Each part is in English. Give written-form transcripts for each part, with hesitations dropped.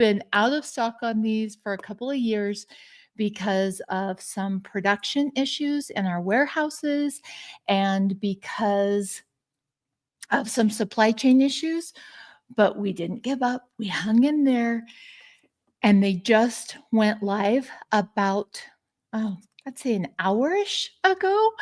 been out of stock on these for a couple of years because of some production issues in our warehouses and because of some supply chain issues, but we didn't give up. We hung in there, and they just went live about, I'd say an hour-ish ago.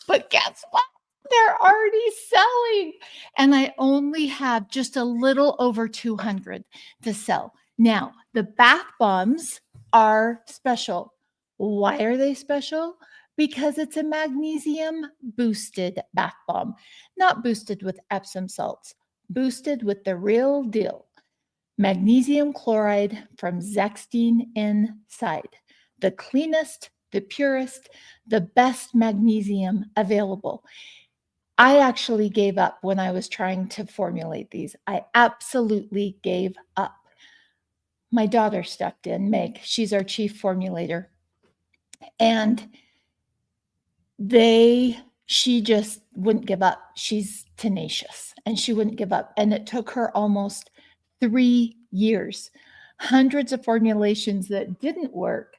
But guess what? They're already selling. And I only have just a little over 200 to sell. Now, the bath bombs are special. Why are they special? Because it's a magnesium boosted bath bomb, not boosted with Epsom salts, boosted with the real deal. Magnesium chloride from Zextine inside. The cleanest, the purest, the best magnesium available. I actually gave up when I was trying to formulate these. I absolutely gave up. My daughter stepped in, Meg. She's our chief formulator. And she just wouldn't give up. She's tenacious and she wouldn't give up. And it took her almost 3 years, hundreds of formulations that didn't work,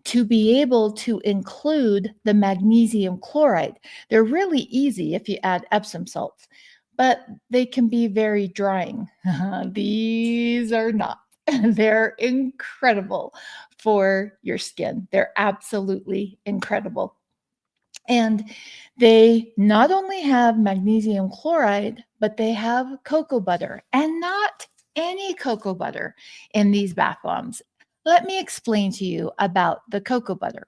to be able to include the magnesium chloride. They're really easy if you add Epsom salts, but they can be very drying. These are not. They're incredible for your skin. They're absolutely incredible. And they not only have magnesium chloride, but they have cocoa butter, and not any cocoa butter in these bath bombs. Let me explain to you about the cocoa butter.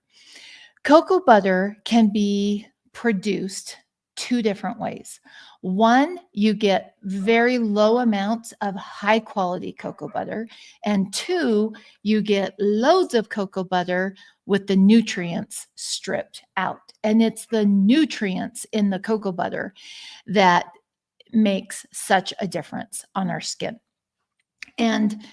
Cocoa butter can be produced 2 different ways. One, you get very low amounts of high quality cocoa butter. And 2, you get loads of cocoa butter with the nutrients stripped out. And it's the nutrients in the cocoa butter that makes such a difference on our skin. And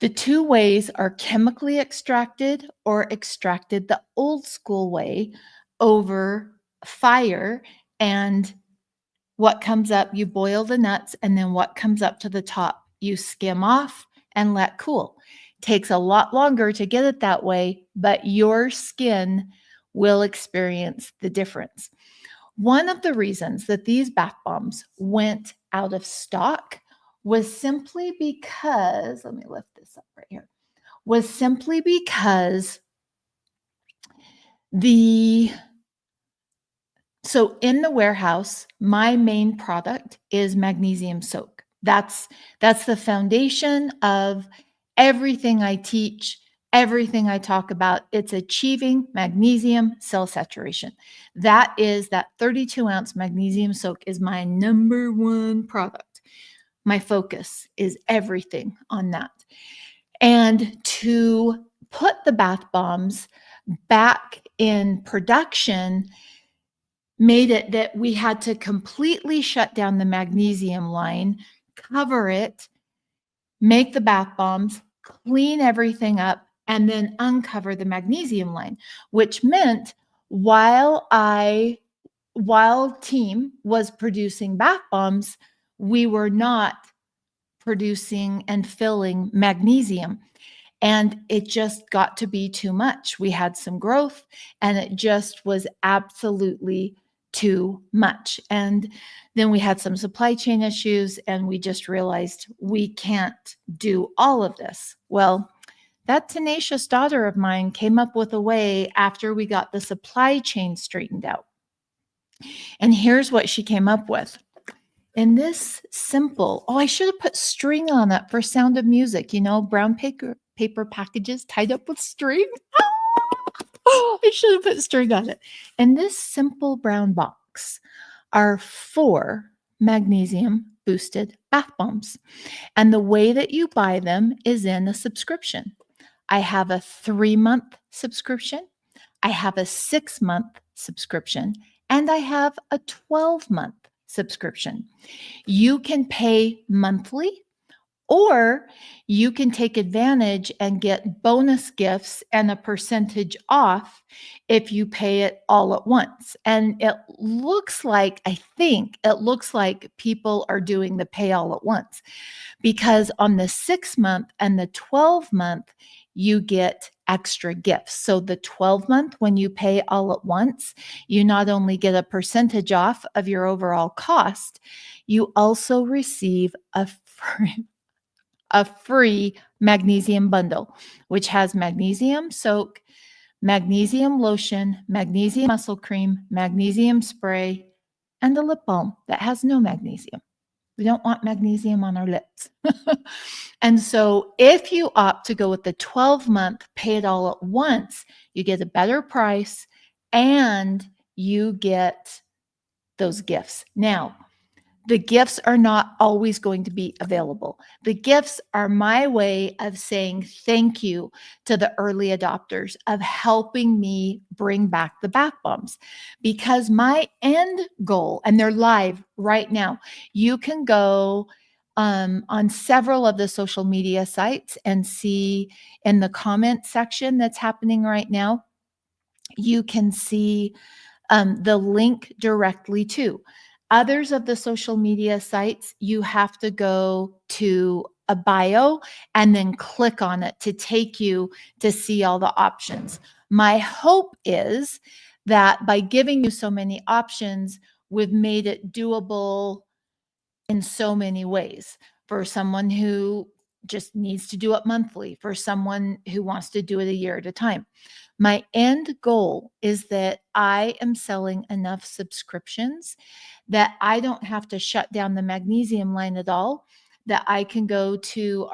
the 2 ways are chemically extracted or extracted the old school way over fire. And what comes up, you boil the nuts, and then what comes up to the top, you skim off and let cool. Takes a lot longer to get it that way, but your skin will experience the difference. One of the reasons that these bath bombs went out of stock was simply because, let me lift this up right here, was simply because so in the warehouse, my main product is magnesium soak. That's the foundation of everything I teach, everything I talk about. It's achieving magnesium cell saturation. That 32-ounce magnesium soak is my number 1 product. My focus is everything on that. And to put the bath bombs back in production made it that we had to completely shut down the magnesium line, cover it, make the bath bombs, clean everything up, and then uncover the magnesium line, which meant while team was producing bath bombs, we were not producing and filling magnesium. And it just got to be too much. We had some growth, and it just was absolutely too much. And then we had some supply chain issues, and we just realized we can't do all of this. Well, that tenacious daughter of mine came up with a way after we got the supply chain straightened out. And here's what she came up with. In this simple, I should have put string on it for Sound of Music, brown paper packages tied up with string. I should have put string on it. In this simple brown box are 4 magnesium boosted bath bombs. And the way that you buy them is in a subscription. I have a 3-month subscription. I have a 6-month subscription. And I have a 12-month subscription. You can pay monthly, Or you can take advantage and get bonus gifts and a percentage off if you pay it all at once. And I think it looks like people are doing the pay all at once, because on the 6 month and the 12 month, you get extra gifts. So the 12 month, when you pay all at once, you not only get a percentage off of your overall cost, you also receive a free magnesium bundle, which has magnesium soak, magnesium lotion, magnesium muscle cream, magnesium spray, and a lip balm that has no magnesium. We don't want magnesium on our lips. And so if you opt to go with the 12-month, pay it all at once, you get a better price and you get those gifts. Now, the gifts are not always going to be available. The gifts are my way of saying thank you to the early adopters of helping me bring back the bath bombs, because my end goal, and they're live right now, you can go on several of the social media sites and see in the comment section that's happening right now, you can see the link directly to. Others of the social media sites, you have to go to a bio and then click on it to take you to see all the options. My hope is that by giving you so many options, we've made it doable in so many ways for someone who just needs to do it monthly, for someone who wants to do it a year at a time. My end goal is that I am selling enough subscriptions that I don't have to shut down the magnesium line at all, that I can go to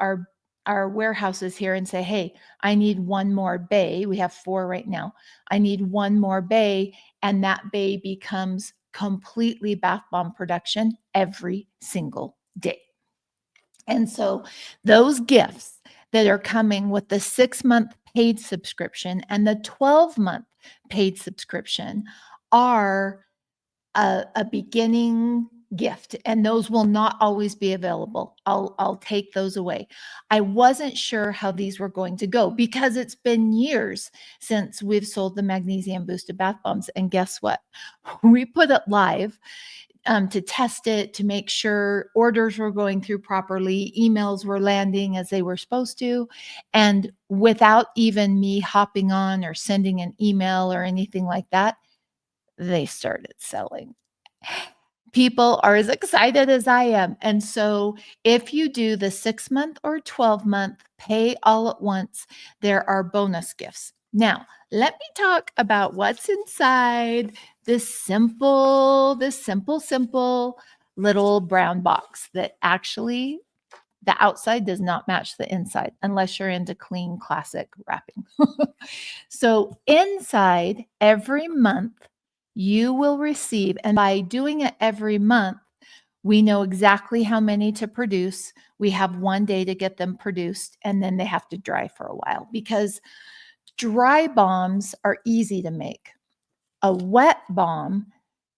our warehouses here and say, hey, I need one more bay. We have 4 right now. I need one more bay, and that bay becomes completely bath bomb production every single day. And so those gifts that are coming with the 6-month paid subscription and the 12-month paid subscription are a beginning gift, and those will not always be available. I'll take those away. I wasn't sure how these were going to go because it's been years since we've sold the magnesium boosted bath bombs, and guess what? We put it live to test it, to make sure orders were going through properly, emails were landing as they were supposed to. And without even me hopping on or sending an email or anything like that, they started selling. People are as excited as I am. And so if you do the 6-month or 12-month pay all at once, there are bonus gifts. Now, let me talk about what's inside this simple little brown box that actually the outside does not match the inside unless you're into clean classic wrapping. So inside every month, you will receive, and by doing it every month, we know exactly how many to produce. We have 1 day to get them produced, and then they have to dry for a while because dry bombs are easy to make. A wet bomb,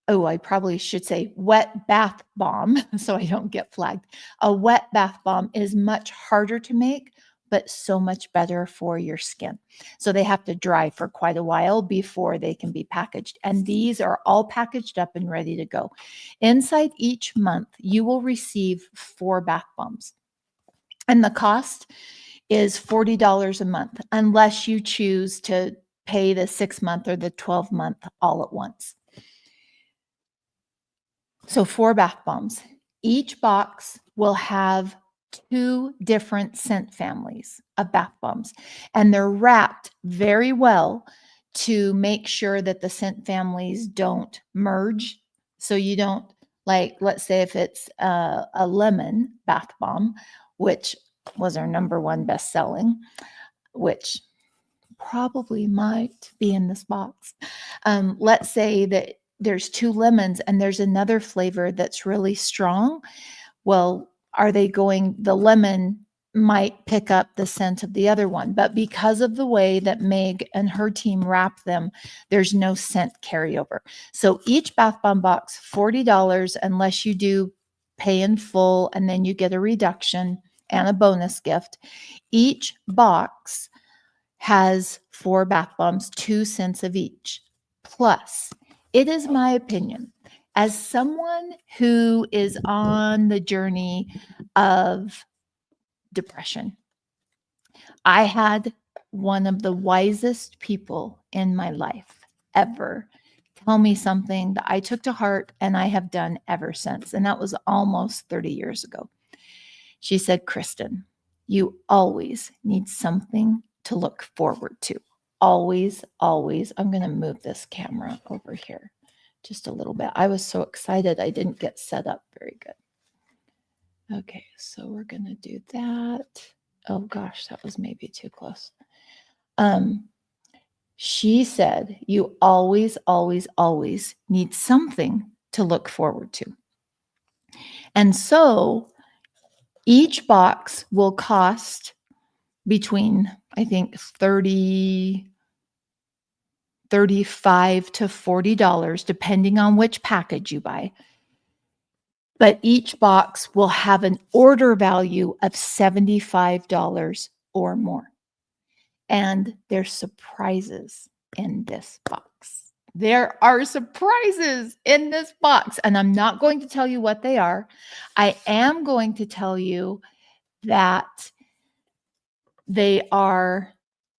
I probably should say wet bath bomb so I don't get flagged. A wet bath bomb is much harder to make, but so much better for your skin. So they have to dry for quite a while before they can be packaged. And these are all packaged up and ready to go. Inside each month, you will receive 4 bath bombs. And the cost is $40 a month, unless you choose to pay the 6-month or the 12-month all at once. So 4 bath bombs. Each box will have 2 different scent families of bath bombs, and they're wrapped very well to make sure that the scent families don't merge. So you don't, like, let's say if it's a lemon bath bomb, which was our number 1 best selling, which probably might be in this box. Let's say that there's 2 lemons and there's another flavor that's really strong. Well, the lemon might pick up the scent of the other one, but because of the way that Meg and her team wrap them, there's no scent carryover. So each bath bomb box, $40, unless you do pay in full and then you get a reduction and a bonus gift. Each box has 4 bath bombs, 2 cents of each. Plus, it is my opinion, as someone who is on the journey of depression, I had one of the wisest people in my life ever tell me something that I took to heart and I have done ever since. And that was almost 30 years ago. She said, Kristen, you always need something to look forward to. Always, always. I'm going to move this camera over here just a little bit. I was so excited I didn't get set up very good. Okay, so we're going to do that. Oh gosh, that was maybe too close. She said, you always, always, always need something to look forward to. And so each box will cost between, I think, $35 to $40, depending on which package you buy. But each box will have an order value of $75 or more. And there's surprises in this box. There are surprises in this box, and I'm not going to tell you what they are. I am going to tell you that they are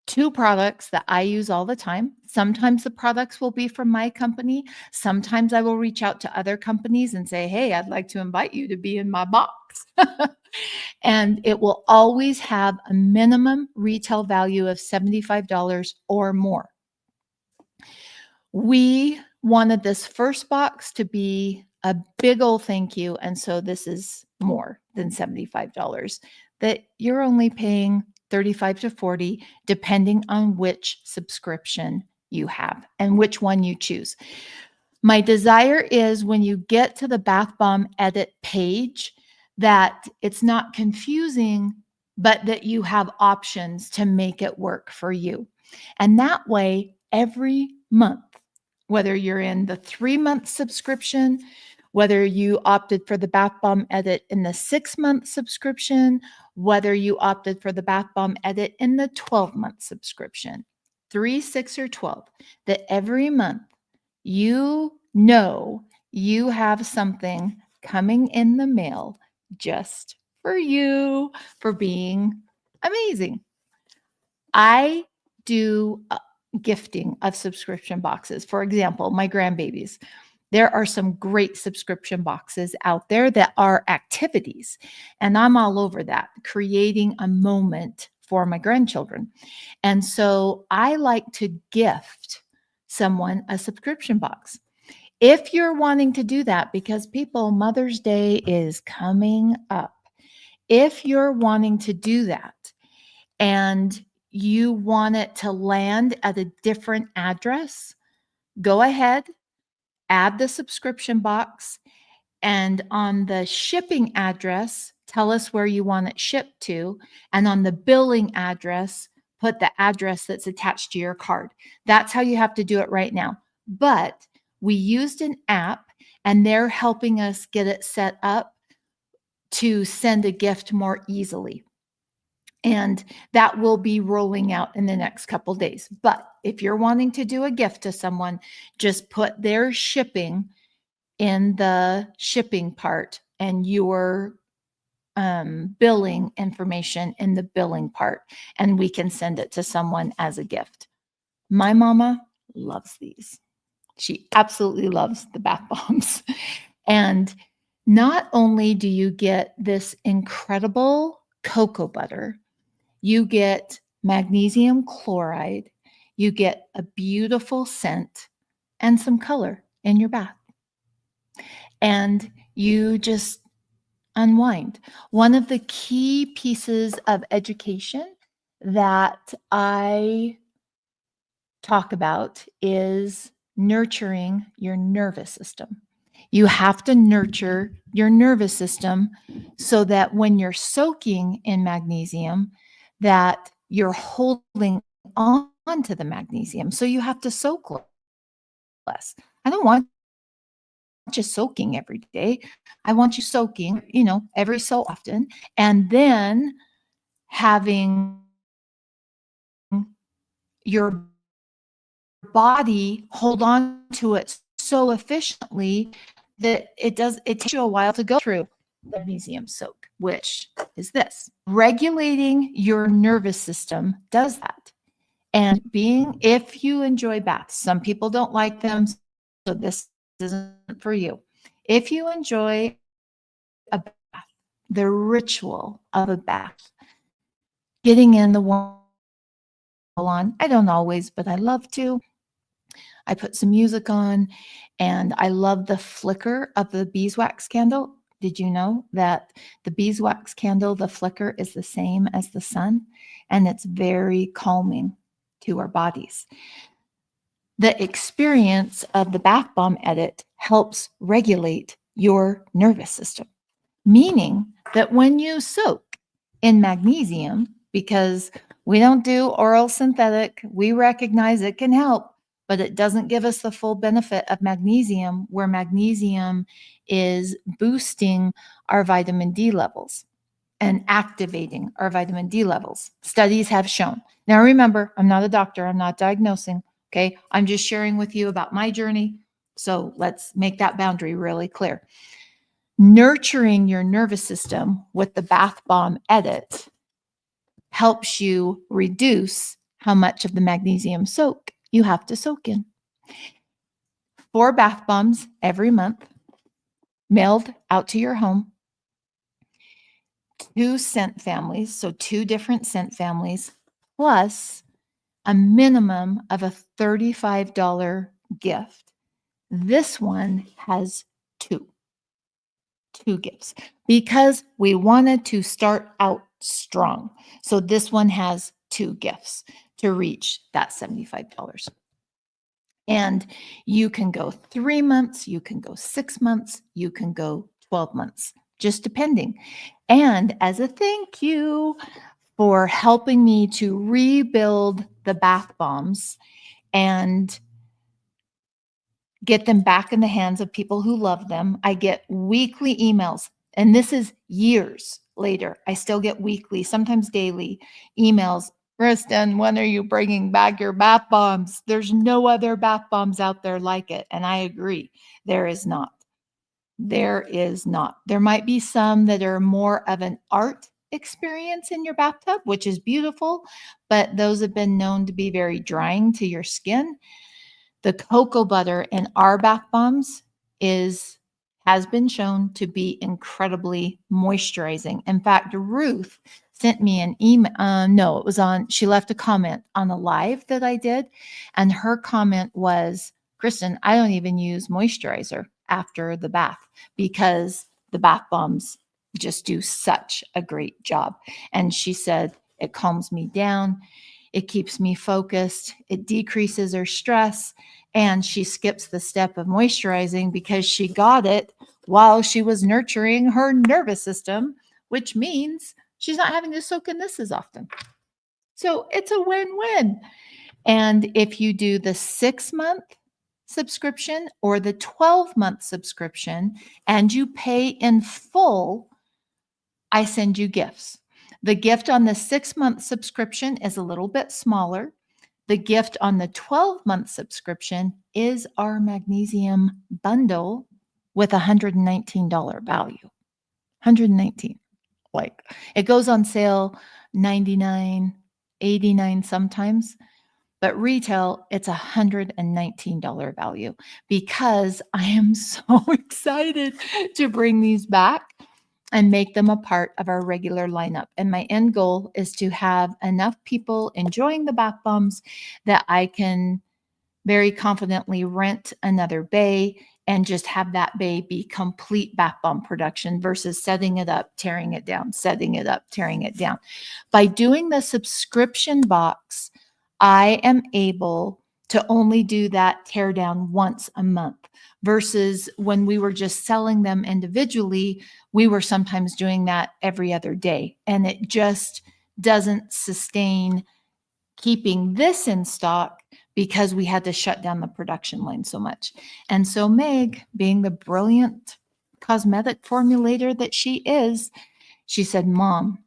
2 products that I use all the time. Sometimes the products will be from my company. Sometimes I will reach out to other companies and say, hey, I'd like to invite you to be in my box. And it will always have a minimum retail value of $75 or more. We wanted this first box to be a big old thank you. And so this is more than $75 that you're only paying $35 to $40, depending on which subscription you have and which one you choose. My desire is when you get to the Bath Bomb Edit page, that it's not confusing, but that you have options to make it work for you. And that way, every month, whether you're in the 3-month subscription, whether you opted for the Bath Bomb Edit in the 6-month subscription, whether you opted for the Bath Bomb Edit in the 12-month subscription, 3, 6, or 12, that every month you know you have something coming in the mail just for you, for being amazing. I do gifting of subscription boxes. For example, my grandbabies. There are some great subscription boxes out there that are activities, and I'm all over that, creating a moment for my grandchildren. And so I like to gift someone a subscription box. If you're wanting to do that, because people, Mother's Day is coming up. If you're wanting to do that and you want it to land at a different address, go ahead, add the subscription box, and on the shipping address, tell us where you want it shipped to. And on the billing address, put the address that's attached to your card. That's how you have to do it right now. But we used an app and they're helping us get it set up to send a gift more easily. And that will be rolling out in the next couple days. But if you're wanting to do a gift to someone, just put their shipping in the shipping part and your billing information in the billing part, and we can send it to someone as a gift. My mama loves these. She absolutely loves the bath bombs. And not only do you get this incredible cocoa butter, you get magnesium chloride, you get a beautiful scent and some color in your bath. And you just unwind. One of the key pieces of education that I talk about is nurturing your nervous system. You have to nurture your nervous system so that when you're soaking in magnesium, that you're holding on to the magnesium. So you have to soak less. I don't want just soaking every day. I want you soaking, every so often, and then having your body hold on to it so efficiently that it takes you a while to go through the magnesium soak, which is this. Regulating your nervous system does that. And if you enjoy baths, some people don't like them, so this isn't for you. If you enjoy a bath, the ritual of a bath, getting in the warm on, I don't always, but I love to. I put some music on, and I love the flicker of the beeswax candle. Did you know that the beeswax candle, the flicker is the same as the sun? And it's very calming to our bodies. The experience of the bath bomb edit helps regulate your nervous system, meaning that when you soak in magnesium, because we don't do oral synthetic, we recognize it can help, but it doesn't give us the full benefit of magnesium, where magnesium is boosting our vitamin D levels and activating our vitamin D levels. Studies have shown. Now, remember, I'm not a doctor, I'm not diagnosing. Okay. I'm just sharing with you about my journey. So let's make that boundary really clear. Nurturing your nervous system with the bath bomb edit helps you reduce how much of the magnesium soak you have to soak in. 4 bath bombs every month, mailed out to your home. 2 scent families, so 2 different scent families, plus a minimum of a $35 gift. This one has 2 gifts because we wanted to start out strong. So this one has 2 gifts to reach that $75. And you can go 3 months, you can go 6 months, you can go 12 months, just depending. And as a thank you for helping me to rebuild the bath bombs and get them back in the hands of people who love them, I get weekly emails. And this is years later. I still get weekly, sometimes daily emails. Kristen, when are you bringing back your bath bombs? There's no other bath bombs out there like it. And I agree, there is not. There is not. There might be some that are more of an art experience in your bathtub, which is beautiful, but those have been known to be very drying to your skin. The cocoa butter in our bath bombs has been shown to be incredibly moisturizing. In fact, Ruth sent me an email. She left a comment on a live that I did. And her comment was, Kristen, I don't even use moisturizer after the bath because the bath bombs just do such a great job. And she said, it calms me down. It keeps me focused. It decreases her stress. And she skips the step of moisturizing because she got it while she was nurturing her nervous system, which means she's not having to soak in this as often. So it's a win-win. And if you do the 6-month subscription or the 12-month subscription and you pay in full, I send you gifts. The gift on the 6-month subscription is a little bit smaller. The gift on the 12-month subscription is our magnesium bundle with $119 value. $119. Like, it goes on sale $99, $89 sometimes, but retail, it's $119 value because I am so excited to bring these back and make them a part of our regular lineup. And my end goal is to have enough people enjoying the bath bombs that I can very confidently rent another bay and just have that bay be complete bath bomb production versus setting it up, tearing it down, setting it up, tearing it down. By doing the subscription box, I am able to only do that tear down once a month versus when we were just selling them individually, we were sometimes doing that every other day. And it just doesn't sustain keeping this in stock because we had to shut down the production line so much. And so Meg, being the brilliant cosmetic formulator that she is, she said, Mom,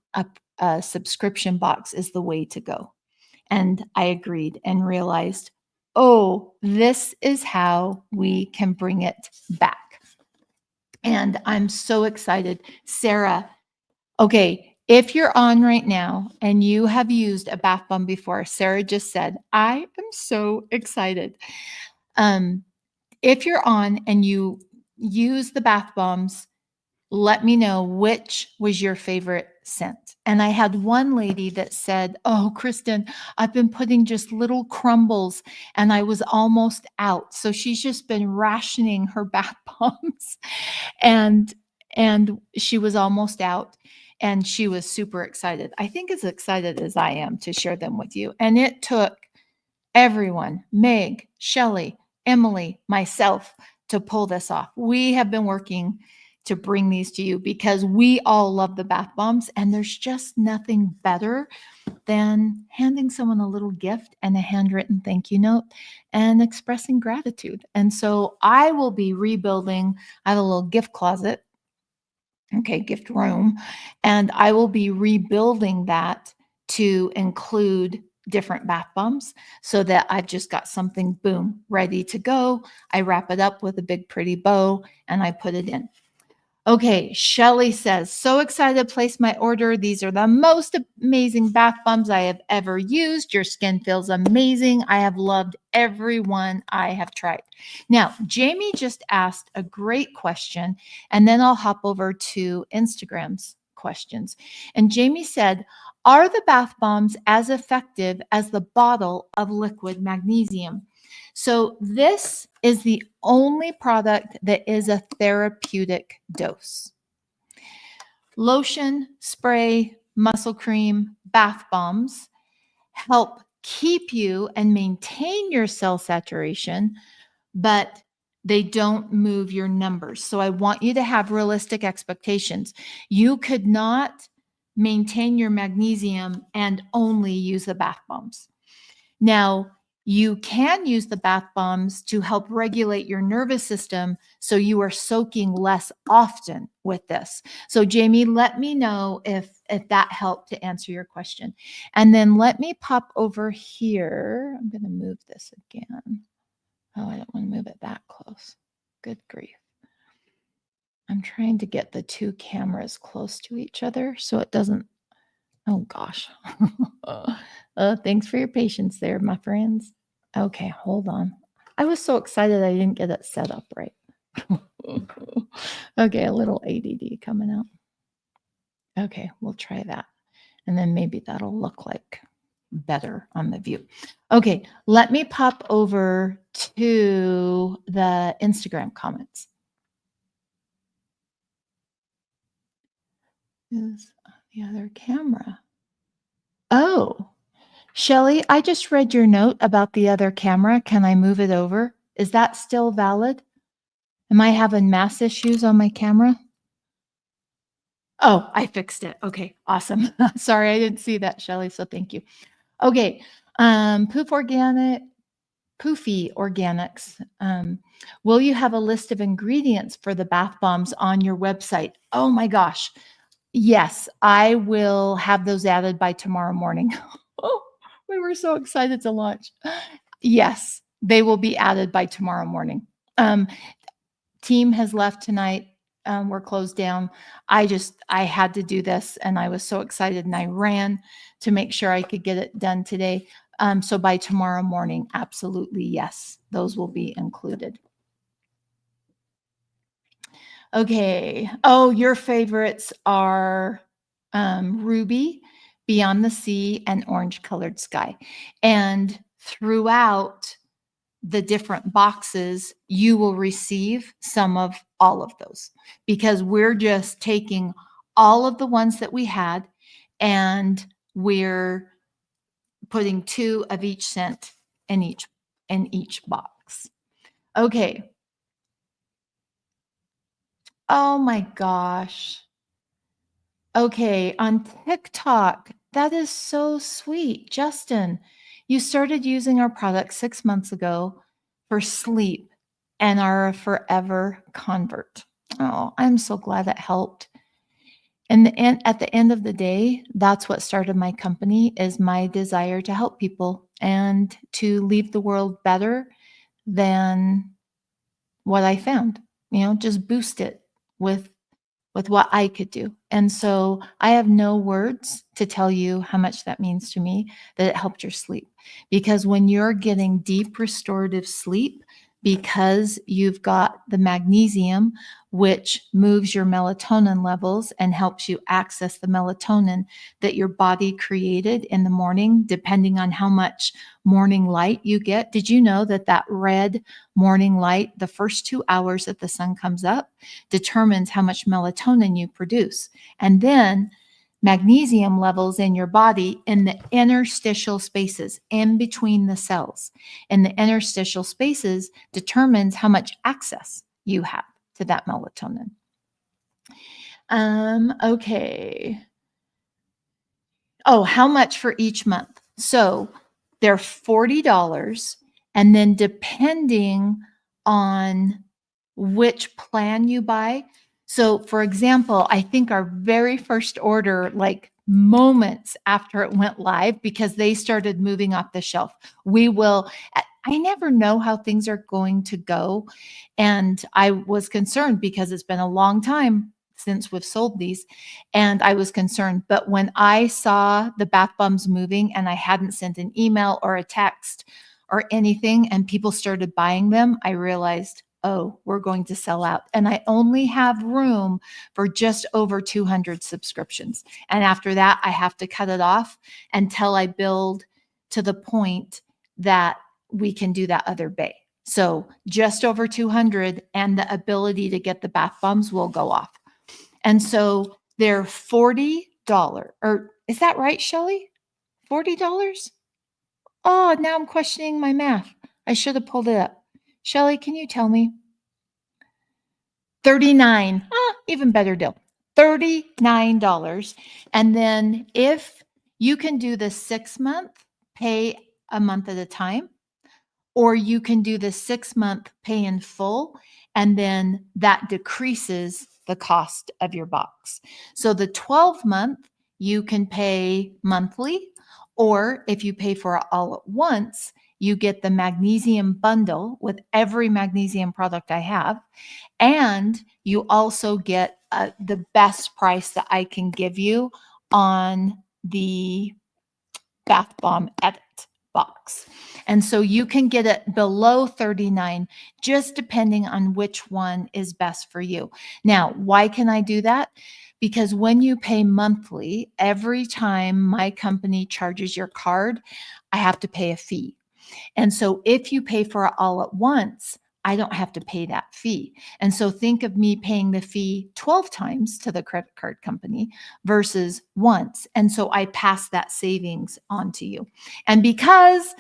a subscription box is the way to go. And I agreed and realized, oh, this is how we can bring it back. And I'm so excited. Sarah, okay, if you're on right now and you have used a bath bomb before, Sarah just said, I am so excited. If you're on and you use the bath bombs, let me know which was your favorite scent. And I had one lady that said, oh, Kristen, I've been putting just little crumbles and I was almost out. So she's just been rationing her bath bombs and she was almost out and she was super excited. I think as excited as I am to share them with you. And it took everyone, Meg, Shelly, Emily, myself, to pull this off. We have been working to bring these to you because we all love the bath bombs, and there's just nothing better than handing someone a little gift and a handwritten thank you note and expressing gratitude. And so I will be rebuilding. I have a little gift closet, okay, gift room, and I will be rebuilding that to include different bath bombs so that I've just got something, boom, ready to go. I wrap it up with a big pretty bow and I put it in. Okay, Shelly says, so excited to place my order. These are the most amazing bath bombs I have ever used. Your skin feels amazing. I have loved every one I have tried. Now, Jamie just asked a great question, and then I'll hop over to Instagram's questions. And Jamie said, are the bath bombs as effective as the bottle of liquid magnesium? So this is the only product that is a therapeutic dose. Lotion, spray, muscle cream, bath bombs help keep you and maintain your cell saturation, but they don't move your numbers. So I want you to have realistic expectations. You could not maintain your magnesium and only use the bath bombs. Now, you can use the bath bombs to help regulate your nervous system so you are soaking less often with this. So Jamie, let me know if that helped to answer your question. And then let me pop over here. I'm going to move this again. Oh, I don't want to move it that close. Good grief. I'm trying to get the two cameras close to each other so it doesn't. Oh gosh. Thanks for your patience there, my friends. Okay, hold on. I was so excited I didn't get it set up right. Okay, a little ADD coming out. Okay, we'll try that. And then maybe that'll look like better on the view. Okay, let me pop over to the Instagram comments. Is the other camera? Oh, Shelly, I just read your note about the other camera. Can I move it over? Is that still valid? Am I having mass issues on my camera? Oh, I fixed it. Okay, awesome. Sorry, I didn't see that, Shelly, so thank you. Okay, Poofy Organics. Will you have a list of ingredients for the bath bombs on your website? Oh my gosh. Yes, I will have those added by tomorrow morning. Oh, we were so excited to launch. Yes, they will be added by tomorrow morning. Team has left tonight. We're closed down. I had to do this and I was so excited and I ran to make sure I could get it done today. So by tomorrow morning, absolutely, yes, those will be included. Okay. Oh, your favorites are Ruby, Beyond the Sea, and Orange Colored Sky. And throughout the different boxes, you will receive some of all of those because we're just taking all of the ones that we had and we're putting 2 of each scent in each box. Okay. Oh my gosh. Okay, on TikTok, that is so sweet. Justin, You started using our product 6 months ago for sleep and are a forever convert. Oh, I'm so glad that helped. And at the end of the day, that's what started my company is my desire to help people and to leave the world better than what I found. Just boost it with what I could do. And so I have no words to tell you how much that means to me that it helped your sleep. Because when you're getting deep restorative sleep, because you've got the magnesium, which moves your melatonin levels and helps you access the melatonin that your body created in the morning, depending on how much morning light you get. Did you know that that red morning light, the first 2 hours that the sun comes up, determines how much melatonin you produce? And then magnesium levels in your body in the interstitial spaces in between the cells. And the interstitial spaces determines how much access you have to that melatonin. Okay. Oh, how much for each month? So they're $40. And then depending on which plan you buy. So for example, I think our very first order, like moments after it went live, because they started moving off the shelf, I never know how things are going to go. And I was concerned because it's been a long time since we've sold these. And I was concerned. But when I saw the bath bombs moving and I hadn't sent an email or a text or anything, and people started buying them, I realized, oh, we're going to sell out. And I only have room for just over 200 subscriptions. And after that, I have to cut it off until I build to the point that we can do that other bay. So just over 200, and the ability to get the bath bombs will go off. And so they're $40. Or is that right, Shelly? $40? Oh, now I'm questioning my math. I should have pulled it up. Shelly, can you tell me? 39. Even better deal. $39. And then if you can do the 6-month, pay a month at a time, or you can do the 6-month pay in full, and then that decreases the cost of your box. So the 12-month, you can pay monthly, or if you pay for it all at once, you get the magnesium bundle with every magnesium product I have. And you also get the best price that I can give you on the bath bomb edit box. And so you can get it below 39, just depending on which one is best for you. Now, why can I do that? Because when you pay monthly, every time my company charges your card, I have to pay a fee. And so if you pay for it all at once, I don't have to pay that fee. And so think of me paying the fee 12 times to the credit card company versus once. And so I pass that savings on to you. And because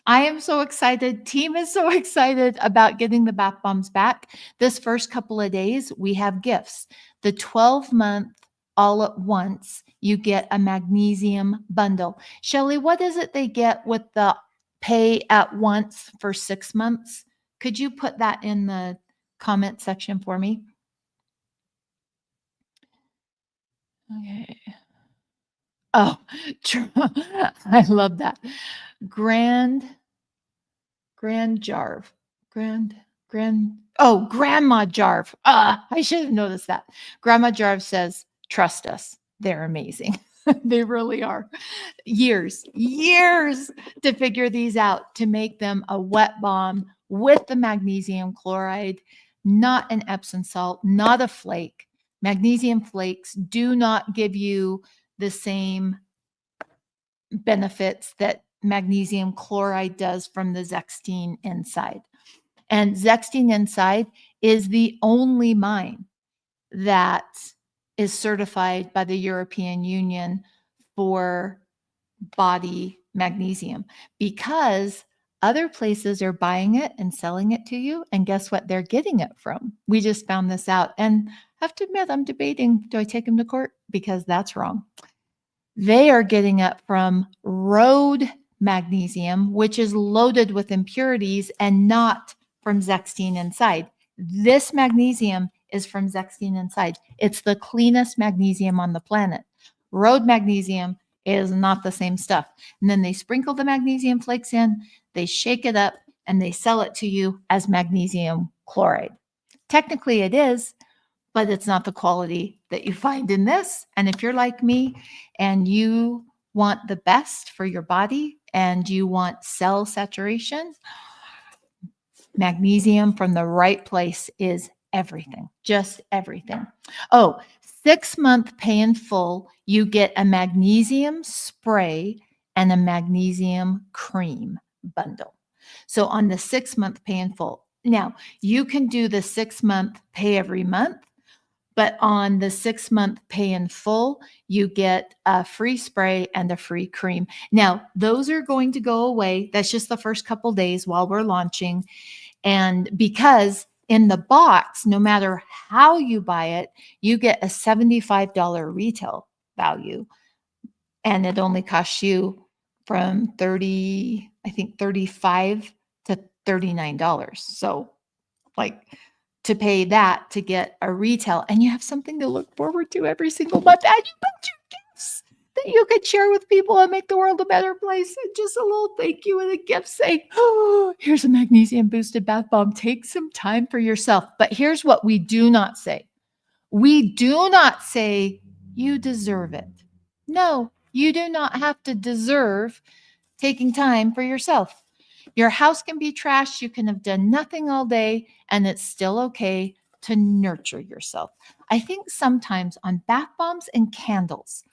I am so excited, team is so excited about getting the bath bombs back, this first couple of days, we have gifts. The 12-month all at once, you get a magnesium bundle. Shelly, what is it they get with the pay at once for 6 months? Could you put that in the comment section for me? Okay. Oh, I love that. Grandma Jarve. Grandma Jarve. I should have noticed that. Grandma Jarve says, trust us. They're amazing. They really are. Years to figure these out, to make them a wet bomb with the magnesium chloride, not an Epsom salt, not a flake. Magnesium flakes do not give you the same benefits that magnesium chloride does from the Zextine inside. And Zextine inside is the only mine that is certified by the European Union for body magnesium, because other places are buying it and selling it to you. And guess what they're getting it from? We just found this out. And I have to admit, I'm debating, do I take them to court? Because that's wrong. They are getting it from Road magnesium, which is loaded with impurities and not from Zextine Inside. This magnesium is from Zextine Inside. It's the cleanest magnesium on the planet. Road magnesium is not the same stuff. And then they sprinkle the magnesium flakes in, they shake it up, and they sell it to you as magnesium chloride. Technically, it is, but it's not the quality that you find in this. And if you're like me and you want the best for your body and you want cell saturation, magnesium from the right place is everything, just everything. Oh, 6-month pay in full, you get a magnesium spray and a magnesium cream bundle. So on the 6-month pay in full, now you can do the 6-month pay every month, but on the 6-month pay in full, you get a free spray and a free cream. Now, those are going to go away. That's just the first couple days while we're launching. And because in the box, no matter how you buy it, you get a $75 retail value. And it only costs you from $35 to $39. So like to pay that to get a retail, and you have something to look forward to every single month, and you got your gifts that you could share with people and make the world a better place. And just a little thank you and a gift saying, oh, here's a magnesium boosted bath bomb. Take some time for yourself. But here's what we do not say. We do not say you deserve it. No, you do not have to deserve taking time for yourself. Your house can be trashed. You can have done nothing all day, and it's still okay to nurture yourself. I think sometimes on bath bombs and candles,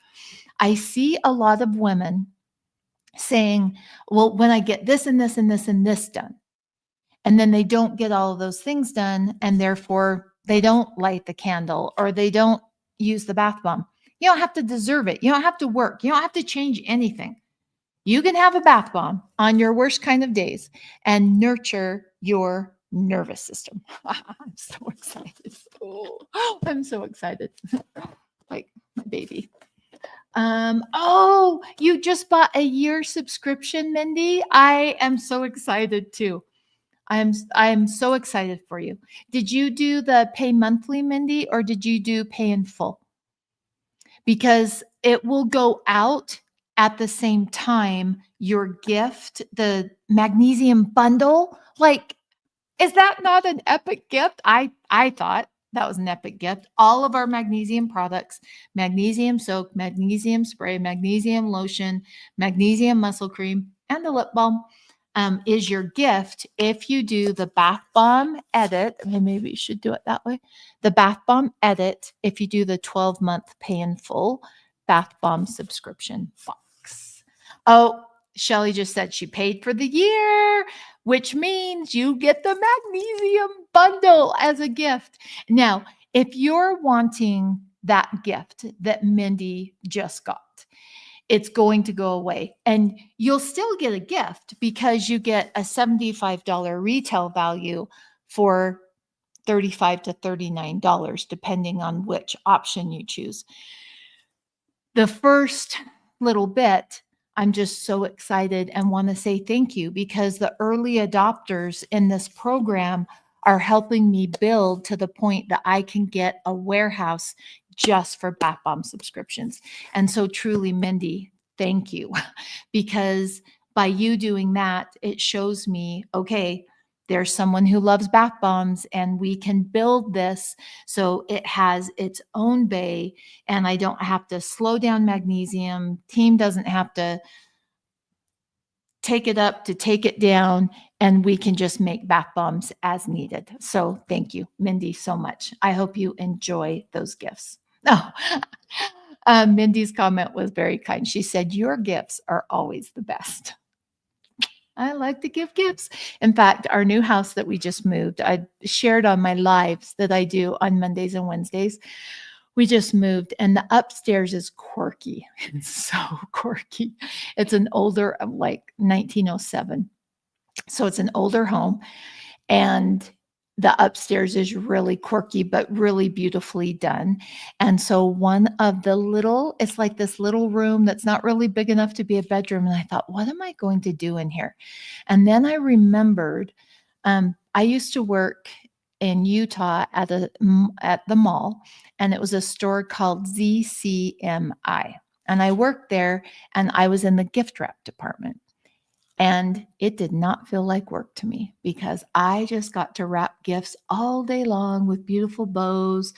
I see a lot of women saying, well, when I get this and this and this and this done, and then they don't get all of those things done, and therefore they don't light the candle or they don't use the bath bomb. You don't have to deserve it. You don't have to work. You don't have to change anything. You can have a bath bomb on your worst kind of days and nurture your nervous system. I'm so excited. Oh, I'm so excited. Like my baby. Oh, you just bought a year subscription, Mindy. I am so excited too. I am so excited for you. Did you do the pay monthly, Mindy, or did you do pay in full? Because it will go out at the same time your gift, the magnesium bundle. Like, is that not an epic gift? I thought that was an epic gift. All of our magnesium products, magnesium soak, magnesium spray, magnesium lotion, magnesium muscle cream, and the lip balm is your gift if you do the bath bomb edit. Maybe you should do it that way. The bath bomb edit if you do the 12-month pay in full bath bomb subscription box. Oh, Shelly just said she paid for the year, which means you get the magnesium bundle as a gift. Now, if you're wanting that gift that Mindy just got, it's going to go away. And you'll still get a gift because you get a $75 retail value for $35 to $39, depending on which option you choose. The first little bit, I'm just so excited and want to say thank you because the early adopters in this program are helping me build to the point that I can get a warehouse just for bath bomb subscriptions. And so truly, Mindy, thank you. Because by you doing that, it shows me, okay, there's someone who loves bath bombs and we can build this so it has its own bay and I don't have to slow down magnesium. Team doesn't have to take it up to take it down, and we can just make bath bombs as needed. So thank you, Mindy, so much. I hope you enjoy those gifts. Oh, Mindy's comment was very kind. She said, your gifts are always the best. I like to give gifts. In fact, our new house that we just moved, I shared on my lives that I do on Mondays and Wednesdays. We just moved and the upstairs is quirky. It's so quirky. It's an older, like 1907. So it's an older home. And the upstairs is really quirky, but really beautifully done. And so one of the it's like this little room that's not really big enough to be a bedroom. And I thought, what am I going to do in here? And then I remembered, I used to work in Utah at the mall, and it was a store called ZCMI. And I worked there, and I was in the gift wrap department. And it did not feel like work to me because I just got to wrap gifts all day long with beautiful bows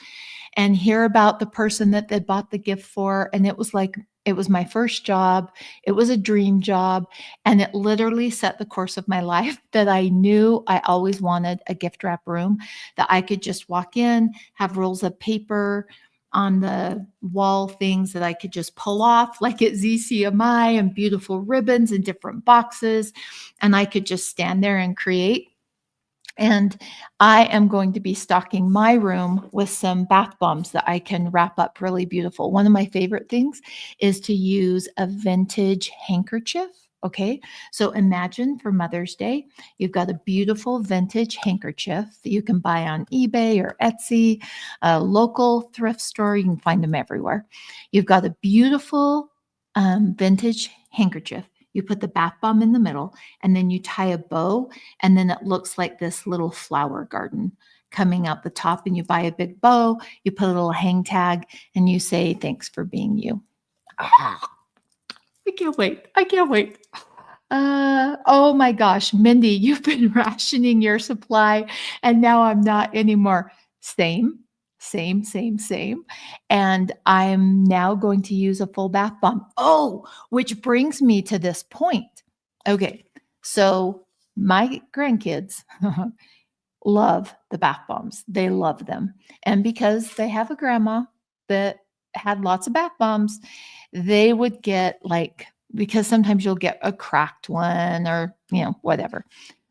and hear about the person that they bought the gift for. And it was like, it was my first job. It was a dream job. And it literally set the course of my life that I knew I always wanted a gift wrap room that I could just walk in, have rolls of paper on the wall, things that I could just pull off like at ZCMI, and beautiful ribbons in different boxes. And I could just stand there and create. And I am going to be stocking my room with some bath bombs that I can wrap up really beautiful. One of my favorite things is to use a vintage handkerchief. Okay, so imagine for Mother's Day, you've got a beautiful vintage handkerchief that you can buy on eBay or Etsy, a local thrift store. You can find them everywhere. You've got a beautiful vintage handkerchief. You put the bath bomb in the middle, and then you tie a bow, and then it looks like this little flower garden coming out the top. And you buy a big bow, you put a little hang tag, and you say, "Thanks for being you." Ah, I can't wait. I can't wait. Oh my gosh, Mindy, you've been rationing your supply, and now I'm not anymore. Same, same. And I'm now going to use a full bath bomb. Oh, which brings me to this point. Okay, so my grandkids love the bath bombs. They love them. And because they have a grandma that had lots of bath bombs, they would get like, because sometimes you'll get a cracked one or, whatever.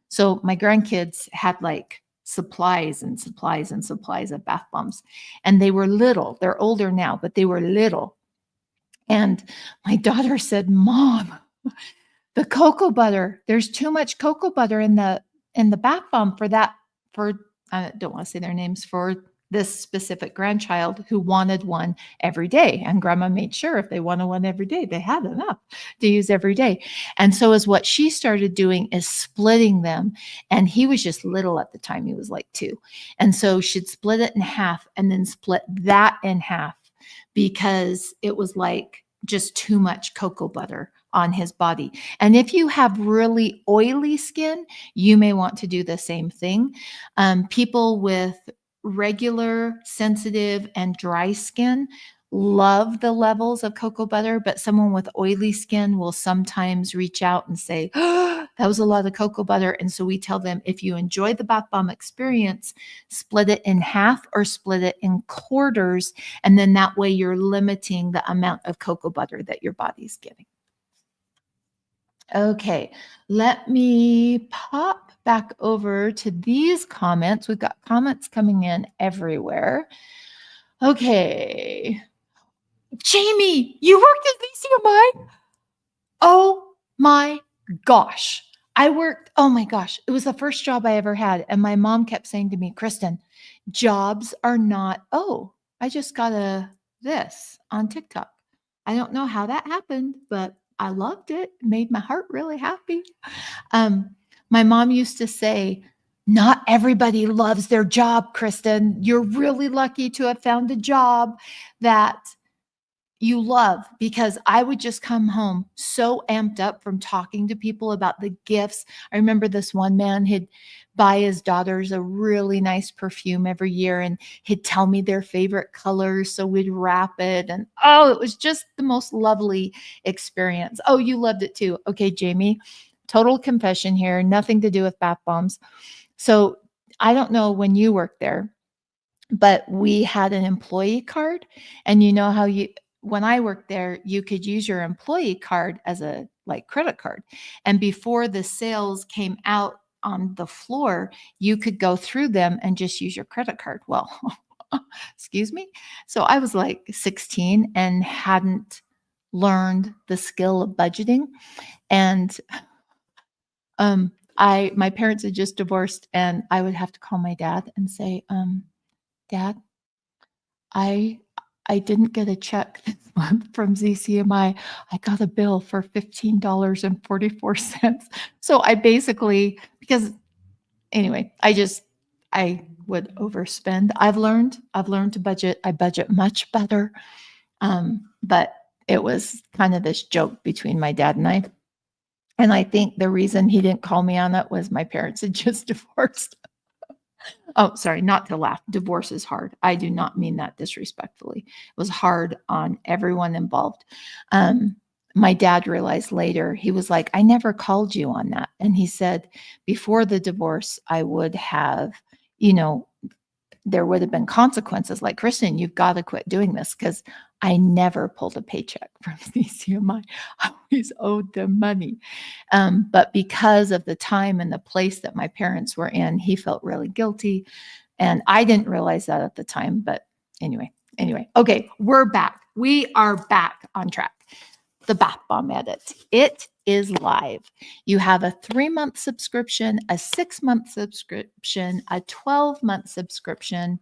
So my grandkids had like supplies and supplies and supplies of bath bombs. And they were little. They're older now, but they were little. And my daughter said, "Mom, the cocoa butter, there's too much cocoa butter in the bath bomb for that, for I don't want to say their names, for this specific grandchild who wanted one every day." And grandma made sure if they wanted one every day, they had enough to use every day. And so is what she started doing is splitting them. And he was just little at the time. He was like 2. And so she'd split it in half and then split that in half because it was like just too much cocoa butter on his body. And if you have really oily skin, you may want to do the same thing. People with regular, sensitive, and dry skin love the levels of cocoa butter, but someone with oily skin will sometimes reach out and say, "Oh, that was a lot of cocoa butter." And so we tell them, if you enjoy the bath bomb experience, split it in half or split it in quarters. And then that way you're limiting the amount of cocoa butter that your body's getting. Okay, let me pop back over to these comments. We've got comments coming in everywhere. Okay. Jamie, you worked at VCMI? Oh my gosh. Oh my gosh. It was the first job I ever had. And my mom kept saying to me, "Kristen, jobs are not, oh, I just got this on TikTok." I don't know how that happened, but I loved it. It made my heart really happy. Um, my mom used to say, "Not everybody loves their job, Kristen. You're really lucky to have found a job that you love," because I would just come home so amped up from talking to people about the gifts. I remember this one man, he'd buy his daughters a really nice perfume every year, and he'd tell me their favorite colors. So we'd wrap it. And oh, it was just the most lovely experience. Oh, you loved it too. Okay, Jamie, total confession here, nothing to do with bath bombs. So I don't know when you worked there, but we had an employee card. And you know how when I worked there, you could use your employee card as a like credit card. And before the sales came out on the floor, you could go through them and just use your credit card. Well, excuse me. So I was like 16 and hadn't learned the skill of budgeting. And my parents had just divorced, and I would have to call my dad and say, Dad, I I didn't get a check this month from ZCMI. I got a bill for $15.44. So I basically, because anyway, I would overspend. I've learned to budget. I budget much better. But it was kind of this joke between my dad and I. And I think the reason he didn't call me on it was my parents had just divorced. Oh, sorry, not to laugh. Divorce is hard. I do not mean that disrespectfully. It was hard on everyone involved. My dad realized later, he was like, I never called you on that. And he said, before the divorce, I would have, you know, there would have been consequences like, Kristen, you've got to quit doing this, because I never pulled a paycheck from CCMI. I always owed them money. But because of the time and the place that my parents were in, he felt really guilty. And I didn't realize that at the time. But anyway. Okay, we're back. We are back on track. The Bath Bomb Edit. It is live. You have a 3-month subscription, a 6-month subscription, a 12-month subscription.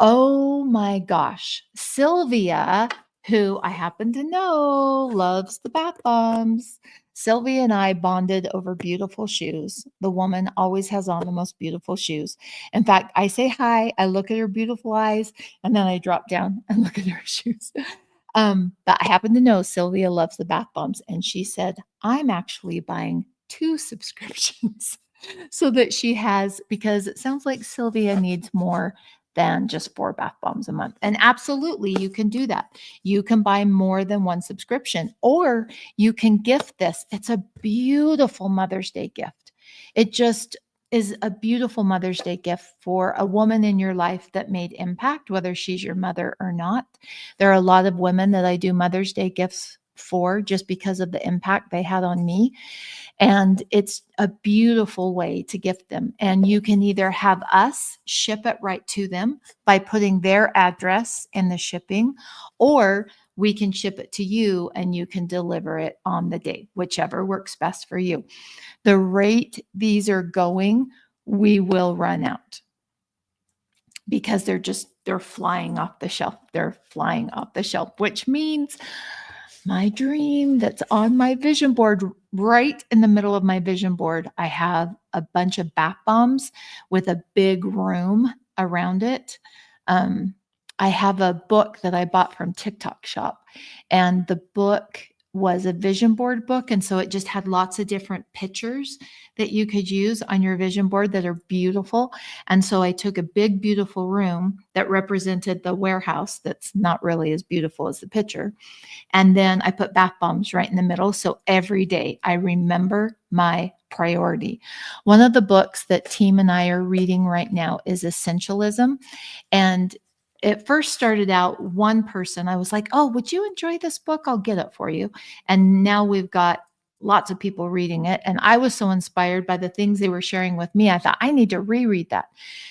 Oh my gosh. Sylvia, who I happen to know loves the bath bombs. Sylvia and I bonded over beautiful shoes. The woman always has on the most beautiful shoes. In fact, I say hi, I look at her beautiful eyes, and then I drop down and look at her shoes. But I happen to know Sylvia loves the bath bombs, and she said, I'm actually buying 2 subscriptions so that she has, because it sounds like Sylvia needs more than just 4 bath bombs a month. And absolutely, you can do that. You can buy more than 1 subscription, or you can gift this. It's a beautiful Mother's Day gift. It just is a beautiful Mother's Day gift for a woman in your life that made impact, whether she's your mother or not. There are a lot of women that I do Mother's Day gifts for just because of the impact they had on me. And it's a beautiful way to gift them. And you can either have us ship it right to them by putting their address in the shipping, or we can ship it to you and you can deliver it on the day, whichever works best for you. The rate these are going, we will run out, because they're flying off the shelf. They're flying off the shelf, which means my dream that's on my vision board, right in the middle of my vision board, I have a bunch of bath bombs with a big room around it. I have a book that I bought from TikTok Shop, and the book was a vision board book. And so it just had lots of different pictures that you could use on your vision board that are beautiful. And so I took a big, beautiful room that represented the warehouse that's not really as beautiful as the picture. And then I put bath bombs right in the middle. So every day I remember my priority. One of the books that Team and I are reading right now is Essentialism. And it first started out one person. I was like, oh, would you enjoy this book? I'll get it for you. And now we've got lots of people reading it. And I was so inspired by the things they were sharing with me. I thought, I need to reread that.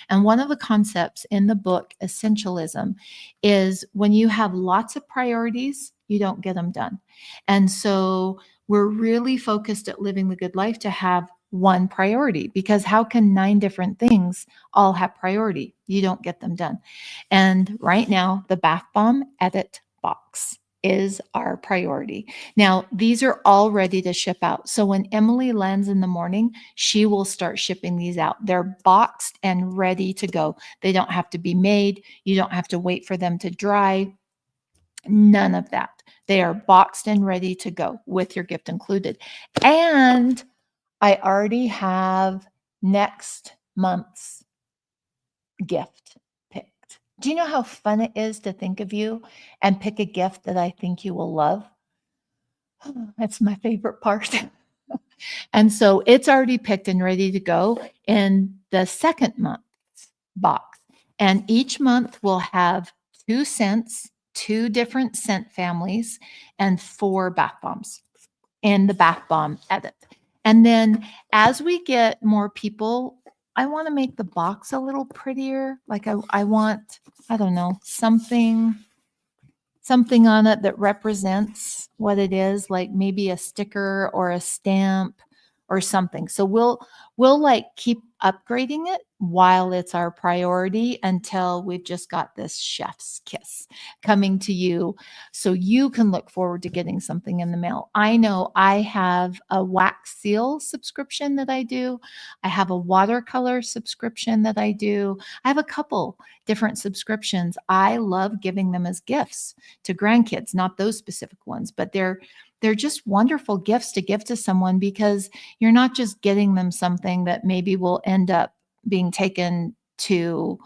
And one of the concepts in the book, Essentialism, is when you have lots of priorities, you don't get them done. And so we're really focused at Living the Good Life to have one priority, because how can 9 different things all have priority? You don't get them done. And right now, the Bath Bomb Edit box is our priority. Now, these are all ready to ship out. So when Emily lands in the morning, she will start shipping these out. They're boxed and ready to go. They don't have to be made. You don't have to wait for them to dry. None of that. They are boxed and ready to go with your gift included. And I already have next month's gift picked. Do you know how fun it is to think of you and pick a gift that I think you will love? That's my favorite part. And so it's already picked and ready to go in the second month's box. And each month will have 2 scents, 2 different scent families, and 4 bath bombs in the Bath Bomb Edit. And then as we get more people, I want to make the box a little prettier. Like I want, I don't know, something on it that represents what it is, like maybe a sticker or a stamp or something. So we'll like keep upgrading it while it's our priority until we've just got this chef's kiss coming to you so you can look forward to getting something in the mail. I know I have a wax seal subscription that I do. I have a watercolor subscription that I do. I have a couple different subscriptions. I love giving them as gifts to grandkids, not those specific ones, but they're just wonderful gifts to give to someone because you're not just getting them something that maybe will end up being taken to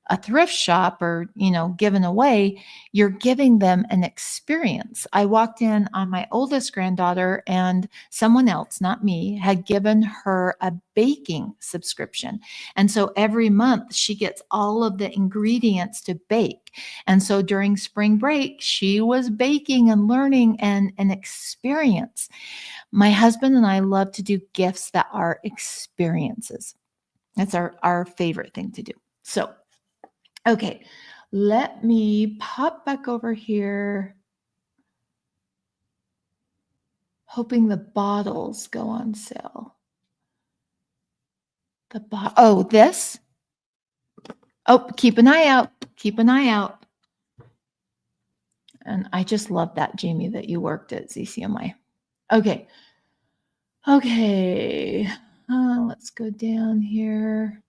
a thrift shop or, given away. You're giving them an experience. I walked in on my oldest granddaughter and someone else, not me, had given her a baking subscription. And so every month she gets all of the ingredients to bake. And so during spring break, she was baking and learning and an experience. My husband and I love to do gifts that are experiences. That's our favorite thing to do. So, okay, let me pop back over here, hoping the bottles go on sale. This? Oh, keep an eye out. Keep an eye out. And I just love that, Jamie, that you worked at ZCMI. Okay. Okay. Let's go down here.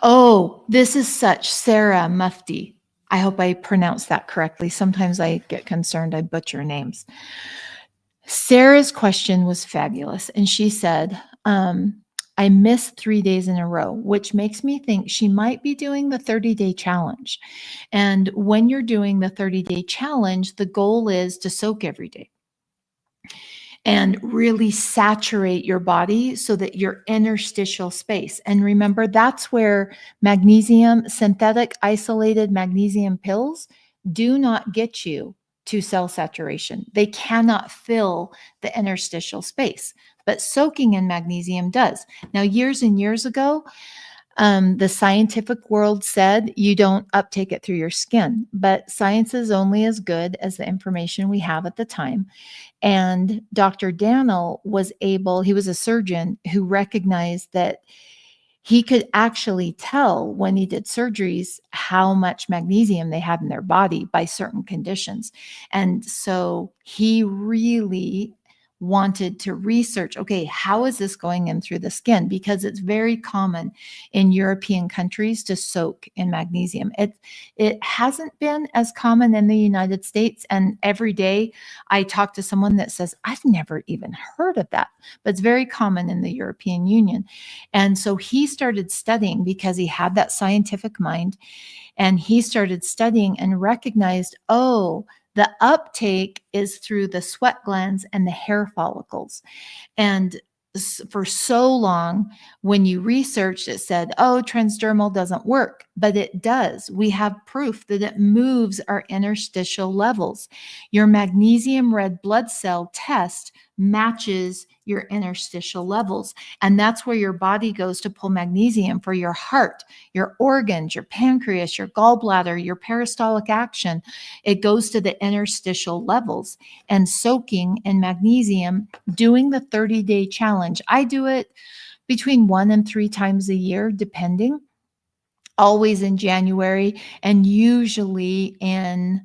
Oh, this is such Sarah Mufti. I hope I pronounced that correctly. Sometimes I get concerned I butcher names. Sarah's question was fabulous. And she said, I missed 3 days in a row, which makes me think she might be doing the 30-day challenge. And when you're doing the 30-day challenge, the goal is to soak every day and really saturate your body so that your interstitial space. And remember, that's where magnesium, synthetic isolated magnesium pills do not get you to cell saturation. They cannot fill the interstitial space, but soaking in magnesium does. Now, years and years ago, the scientific world said you don't uptake it through your skin, but science is only as good as the information we have at the time. And Dr. Daniel he was a surgeon who recognized that he could actually tell when he did surgeries how much magnesium they had in their body by certain conditions. And so he really wanted to research, okay, how is this going in through the skin? Because it's very common in European countries to soak in magnesium. It hasn't been as common in the United States. And every day I talk to someone that says, I've never even heard of that, but it's very common in the European Union. And so he started studying because he had that scientific mind, and he started studying and recognized, the uptake is through the sweat glands and the hair follicles. And for so long, when you researched, it said, transdermal doesn't work, but it does. We have proof that it moves our interstitial levels. Your magnesium red blood cell test matches your interstitial levels. And that's where your body goes to pull magnesium for your heart, your organs, your pancreas, your gallbladder, your peristaltic action. It goes to the interstitial levels. And soaking in magnesium, doing the 30-day challenge, I do it between 1 and 3 times a year, depending, always in January and usually in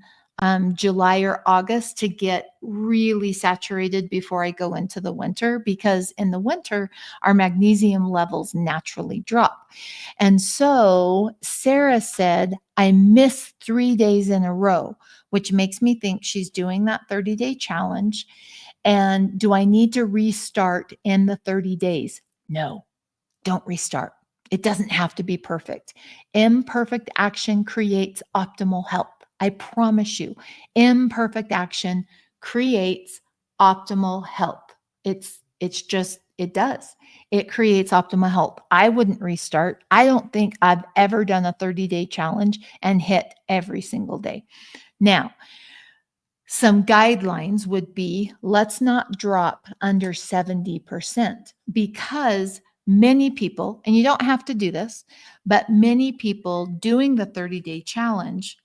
July or August to get really saturated before I go into the winter, because in the winter, our magnesium levels naturally drop. And so Sarah said, I missed 3 days in a row, which makes me think she's doing that 30-day challenge. And do I need to restart in the 30 days? No, don't restart. It doesn't have to be perfect. Imperfect action creates optimal health. I promise you, imperfect action creates optimal health. It does. It creates optimal health. I wouldn't restart. I don't think I've ever done a 30-day challenge and hit every single day. Now, some guidelines would be, let's not drop under 70%, because many people, and you don't have to do this, but many people doing the 30-day challenge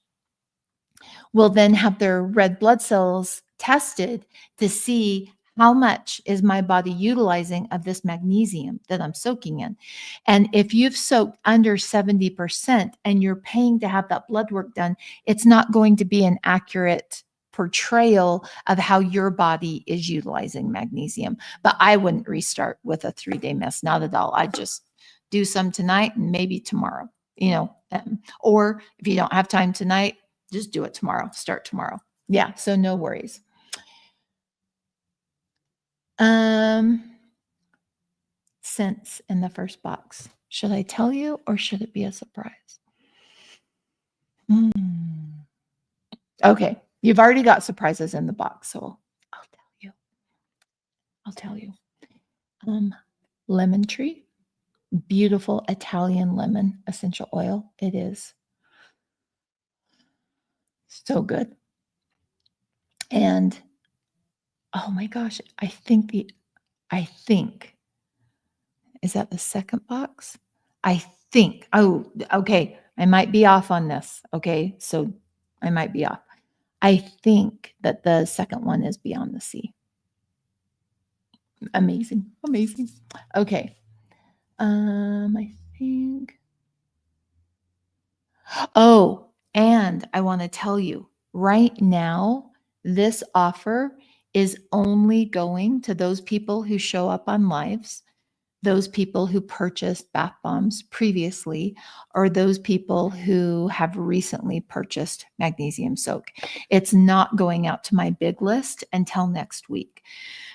will then have their red blood cells tested to see How much is my body utilizing of this magnesium that I'm soaking in? And if you've soaked under 70% and you're paying to have that blood work done, it's not going to be an accurate portrayal of how your body is utilizing magnesium. But I wouldn't restart with a 3-day miss, not at all. I'd just do some tonight and maybe tomorrow, or if you don't have time tonight, just do it tomorrow, start tomorrow. Yeah, so no worries. Scents in the first box. Should I tell you or should it be a surprise? Okay, you've already got surprises in the box, so I'll tell you. Lemon tree, beautiful Italian lemon essential oil. It is so good. And oh my gosh, I think, is that the second box? Oh, okay. I might be off on this. Okay. So I might be off. I think that the second one is Beyond the Sea. Amazing. Amazing. Okay. I think. Oh, and I want to tell you right now, this offer is only going to those people who show up on lives, those people who purchased bath bombs previously, or those people who have recently purchased magnesium soak. It's not going out to my big list until next week,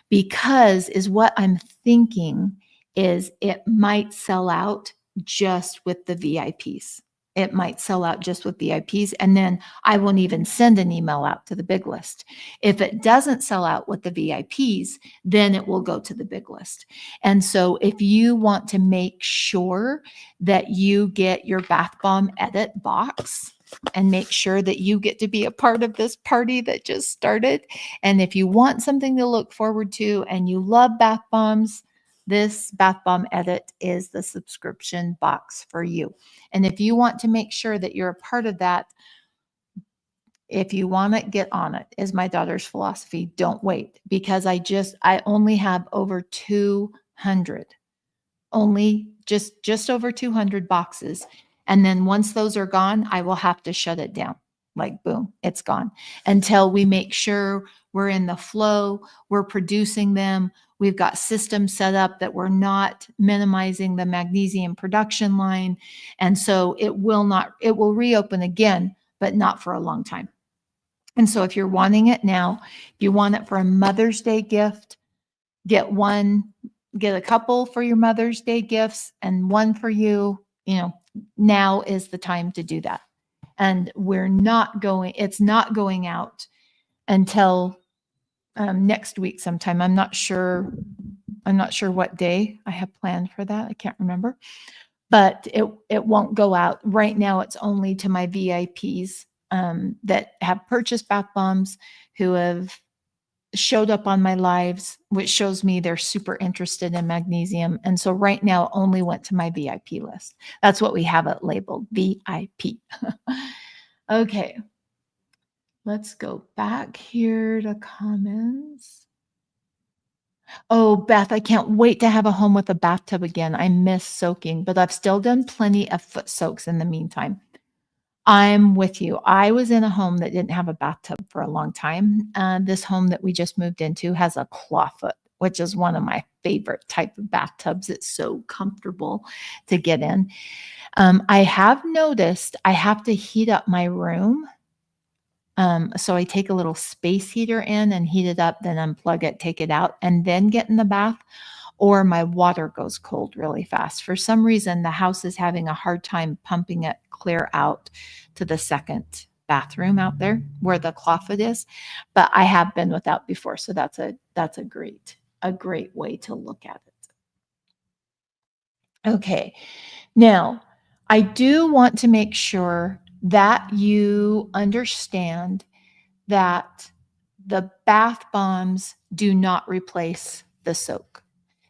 because is what I'm thinking is it might sell out just with the VIPs. It might sell out just with VIPs, and then I won't even send an email out to the big list. If it doesn't sell out with the VIPs, then it will go to the big list. And so if you want to make sure that you get your bath bomb edit box and make sure that you get to be a part of this party that just started, and if you want something to look forward to and you love bath bombs, this bath bomb edit is the subscription box for you. And if you want to make sure that you're a part of that, if you want it, get on it, is my daughter's philosophy. Don't wait, because I only have over 200, only just over 200 boxes. And then once those are gone, I will have to shut it down. Like, boom, it's gone, until we make sure we're in the flow, we're producing them. We've got systems set up that we're not minimizing the magnesium production line. And so it will reopen again, but not for a long time. And so if you're wanting it now, if you want it for a Mother's Day gift, get a couple for your Mother's Day gifts and one for you. Now is the time to do that. And it's not going out until next week sometime. I'm not sure what day I have planned for that. I can't remember, but it won't go out right now. It's only to my VIPs that have purchased bath bombs, who have showed up on my lives, which shows me they're super interested in magnesium. And so right now only went to my VIP list. That's what we have it labeled, VIP. Okay. Let's go back here to comments. Oh, Beth, I can't wait to have a home with a bathtub again. I miss soaking, but I've still done plenty of foot soaks in the meantime. I'm with you. I was in a home that didn't have a bathtub for a long time. This home that we just moved into has a clawfoot, which is one of my favorite type of bathtubs. It's so comfortable to get in. I have noticed I have to heat up my room. So I take a little space heater in and heat it up, then unplug it, take it out, and then get in the bath, or my water goes cold really fast. For some reason, the house is having a hard time pumping it clear out to the second bathroom out there where the clawfoot is. But I have been without before, so that's a great way to look at it. Okay, now I do want to make sure that you understand that the bath bombs do not replace the soak.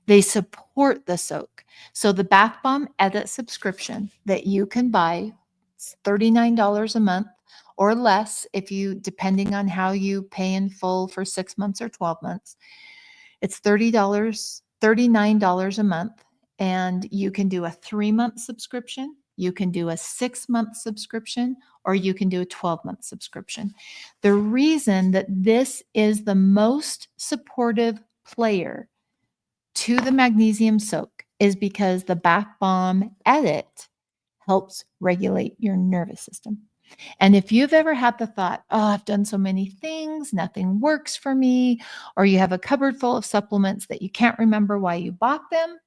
They support the soak. So the bath bomb edit subscription that you can buy, it's $39 a month or less, depending on how you pay in full for 6 months or 12 months. It's $39 a month, and you can do a 3-month subscription, you can do a 6-month subscription, or you can do a 12-month subscription. The reason that this is the most supportive player to the magnesium soak is because the bath bomb edit helps regulate your nervous system. And if you've ever had the thought, oh, I've done so many things, nothing works for me, or you have a cupboard full of supplements that you can't remember why you bought them,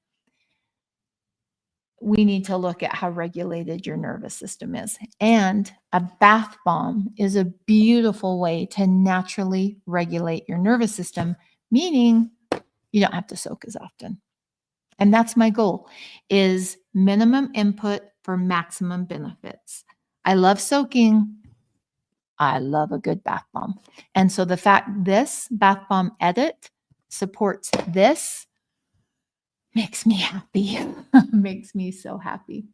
we need to look at how regulated your nervous system is. And a bath bomb is a beautiful way to naturally regulate your nervous system, meaning you don't have to soak as often. And that's my goal, is minimum input for maximum benefits. I love soaking. I love a good bath bomb. And so the fact this bath bomb edit supports this makes me happy. Makes me so happy.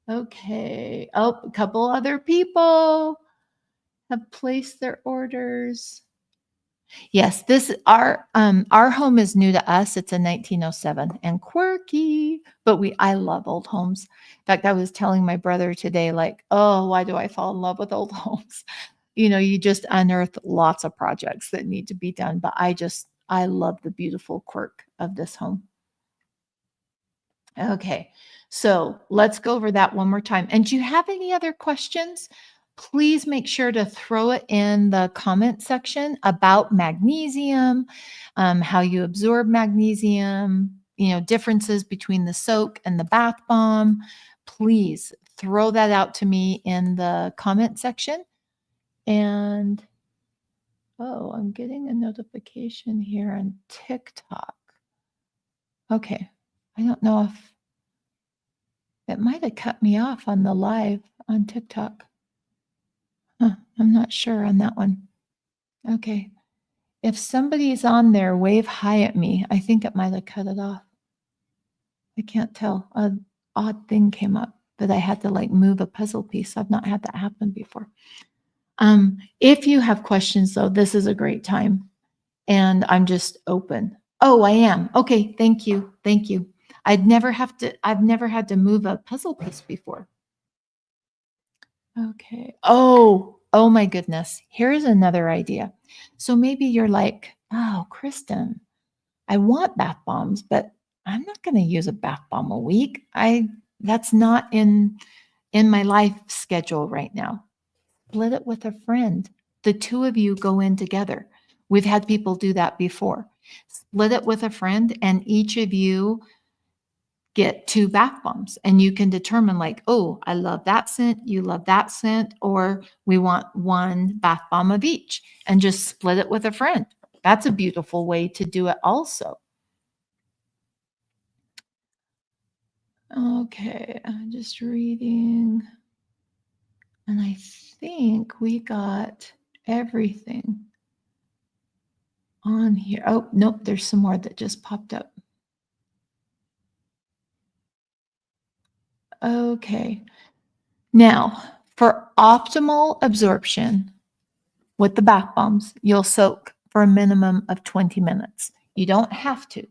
Okay. Oh, a couple other people have placed their orders. Yes, this our home is new to us. It's a 1907 and quirky, but I love old homes. In fact, I was telling my brother today, like, oh, why do I fall in love with old homes? You just unearth lots of projects that need to be done, but I love the beautiful quirk of this home. Okay, so let's go over that one more time. And do you have any other questions? Please make sure to throw it in the comment section about magnesium, how you absorb magnesium, differences between the soak and the bath bomb. Please throw that out to me in the comment section. And, oh, I'm getting a notification here on TikTok. Okay, I don't know if it might have cut me off on the live on TikTok. I'm not sure on that one. Okay. If somebody's on there, wave hi at me. I think it might have cut it off. I can't tell. An odd thing came up, but I had to move a puzzle piece. I've not had that happen before. If you have questions, though, this is a great time. And I'm just open. Oh, I am. Okay. Thank you. Thank you. I've never had to move a puzzle piece before. Okay. Oh my goodness. Here's another idea. So maybe you're like, oh, Kristen, I want bath bombs, but I'm not going to use a bath bomb a week. That's not in my life schedule right now. Split it with a friend. The two of you go in together. We've had people do that before. Split it with a friend, and each of you get 2 bath bombs, and you can determine oh, I love that scent, you love that scent, or we want 1 bath bomb of each, and just split it with a friend. That's a beautiful way to do it also. Okay, I'm just reading, and I think we got everything on here. Oh, nope, there's some more that just popped up. Okay. Now, for optimal absorption with the bath bombs, you'll soak for a minimum of 20 minutes. You don't have to,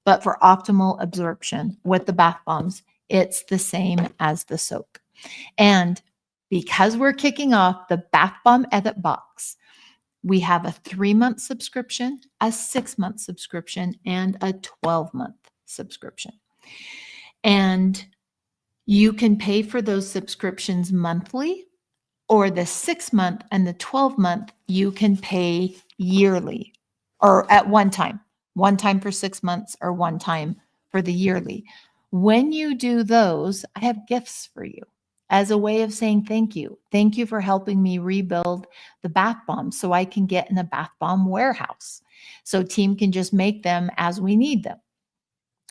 but for optimal absorption with the bath bombs, it's the same as the soak. And because we're kicking off the Bath Bomb Edit box, we have a 3-month subscription, a 6-month subscription, and a 12-month subscription. And you can pay for those subscriptions monthly, or the 6-month and the 12-month, you can pay yearly or at one time for 6 months or one time for the yearly. When you do those, I have gifts for you as a way of saying thank you. Thank you for helping me rebuild the bath bombs so I can get in a bath bomb warehouse. So team can just make them as we need them.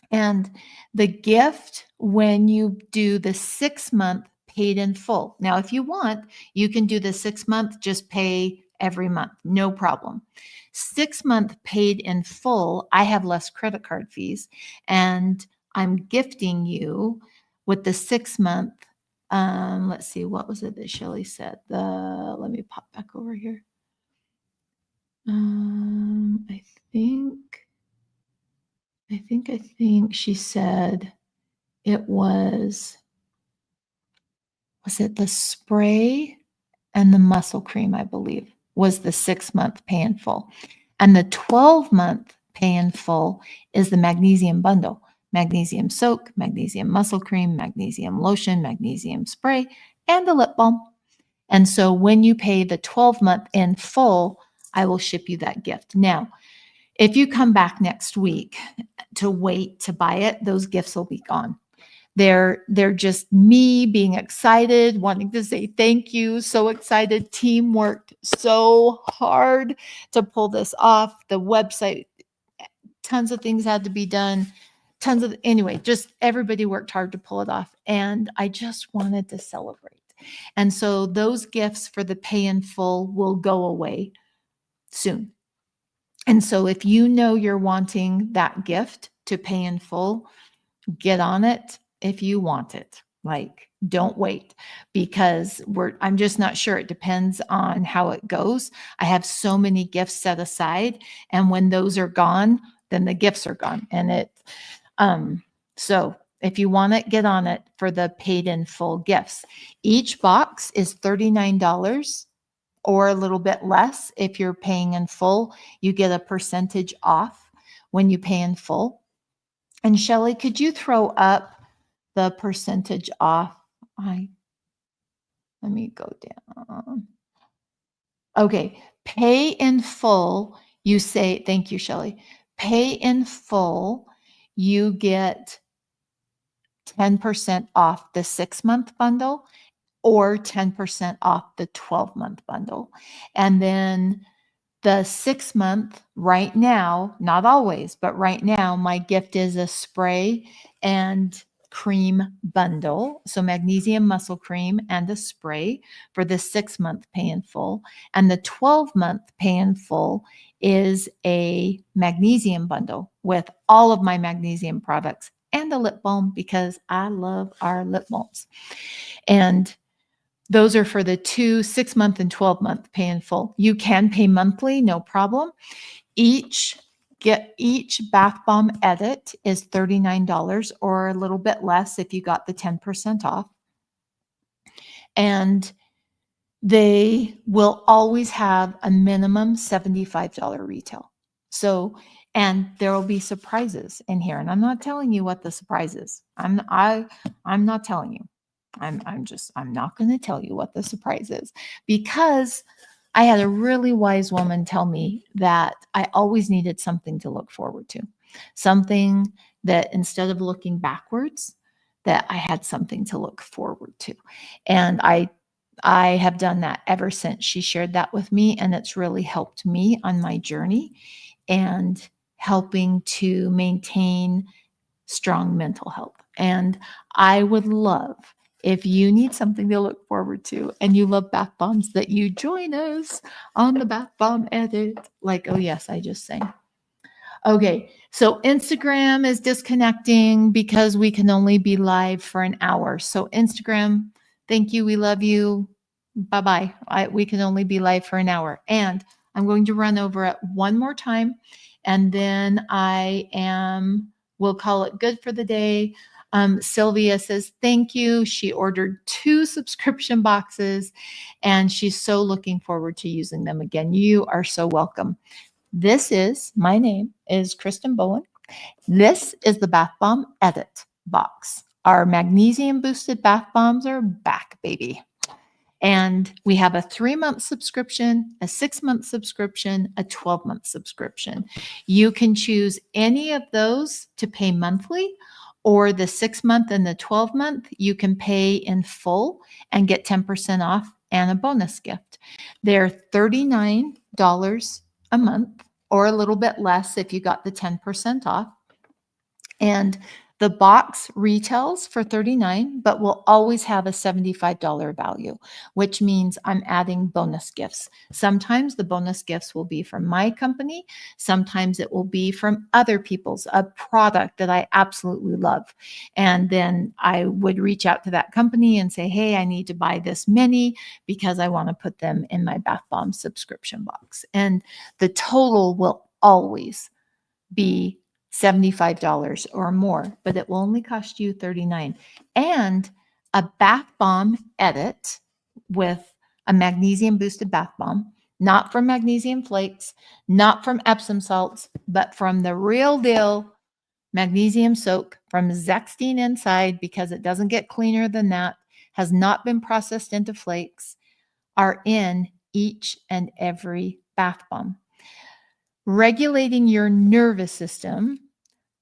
And the gift when you do the 6-month paid in full. Now, if you want, you can do the 6-month, just pay every month, no problem. 6-month paid in full, I have less credit card fees, and I'm gifting you with the 6-month. Let's see, what was it that Shelly said? Let me pop back over here. I think I think she said it was it the spray and the muscle cream, I believe, was the 6-month pay in full. And the 12-month pay in full is the magnesium bundle: magnesium soak, magnesium muscle cream, magnesium lotion, magnesium spray, and a lip balm. And so when you pay the 12-month in full, I will ship you that gift. Now, if you come back next week to wait to buy it, those gifts will be gone. They're just me being excited, wanting to say thank you, so excited. Team worked so hard to pull this off. The website, tons of things had to be done. Anyway, just everybody worked hard to pull it off. And I just wanted to celebrate. And so those gifts for the pay in full will go away soon. And so if you know you're wanting that gift to pay in full, get on it if you want it. Like, don't wait, because I'm just not sure. It depends on how it goes. I have so many gifts set aside, and when those are gone, then the gifts are gone. And so if you want it, get on it for the paid in full gifts. Each box is $39 or a little bit less. If you're paying in full, you get a percentage off when you pay in full. And Shelly, could you throw up the percentage off? Let me go down. Okay, pay in full, you say, thank you, Shelly. Pay in full, you get 10% off the 6-month bundle or 10% off the 12-month bundle. And then the 6-month right now, not always, but right now, my gift is a spray and cream bundle. So magnesium muscle cream and a spray for the 6-month pay in full. And the 12-month pay in full is a magnesium bundle with all of my magnesium products and a lip balm, because I love our lip balms. And those are for the 6-month and 12-month pay in full. You can pay monthly, no problem. Each bath bomb edit is $39 or a little bit less if you got the 10% off. And they will always have a minimum $75 retail. So, and there will be surprises in here. And I'm not telling you what the surprise is. I'm not telling you. I'm not going to tell you what the surprise is, because I had a really wise woman tell me that I always needed something to look forward to, something that instead of looking backwards, that I had something to look forward to. And I have done that ever since she shared that with me, and it's really helped me on my journey and helping to maintain strong mental health. And I would love, if you need something to look forward to and you love bath bombs, that you join us on the bath bomb edit. Like, oh yes, I just sang. Okay, so Instagram is disconnecting because we can only be live for an hour. So Instagram, thank you, we love you. Bye-bye. We can only be live for an hour. And I'm going to run over it one more time, and then we'll call it good for the day. Sylvia says, thank you. She ordered 2 subscription boxes, and she's so looking forward to using them again. You are so welcome. My name is Kristen Bowen. This is the Bath Bomb Edit box. Our magnesium boosted bath bombs are back, baby. And we have a 3-month subscription, a 6-month subscription, a 12-month subscription. You can choose any of those to pay monthly, or the 6-month and the 12-month, you can pay in full and get 10% off and a bonus gift. They're $39 a month or a little bit less if you got the 10% off. And the box retails for $39, but will always have a $75 value, which means I'm adding bonus gifts. Sometimes the bonus gifts will be from my company. Sometimes it will be from other people's, a product that I absolutely love. And then I would reach out to that company and say, hey, I need to buy this many because I want to put them in my bath bomb subscription box. And the total will always be $75 or more, but it will only cost you $39. And a bath bomb edit with a magnesium boosted bath bomb, not from magnesium flakes, not from Epsom salts, but from the real deal magnesium soak from Zextine Inside, because it doesn't get cleaner than that, has not been processed into flakes, are in each and every bath bomb. Regulating your nervous system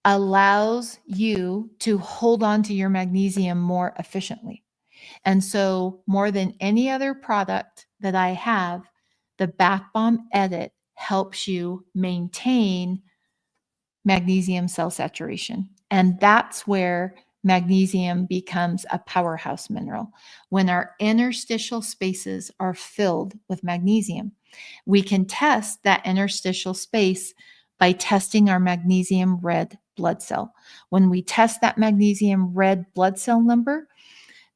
allows you to hold on to your magnesium more efficiently. And so, more than any other product that I have, the Bath Bomb Edit helps you maintain magnesium cell saturation. And that's where magnesium becomes a powerhouse mineral. When our interstitial spaces are filled with magnesium, we can test that interstitial space by testing our magnesium red blood cell. When we test that magnesium red blood cell number,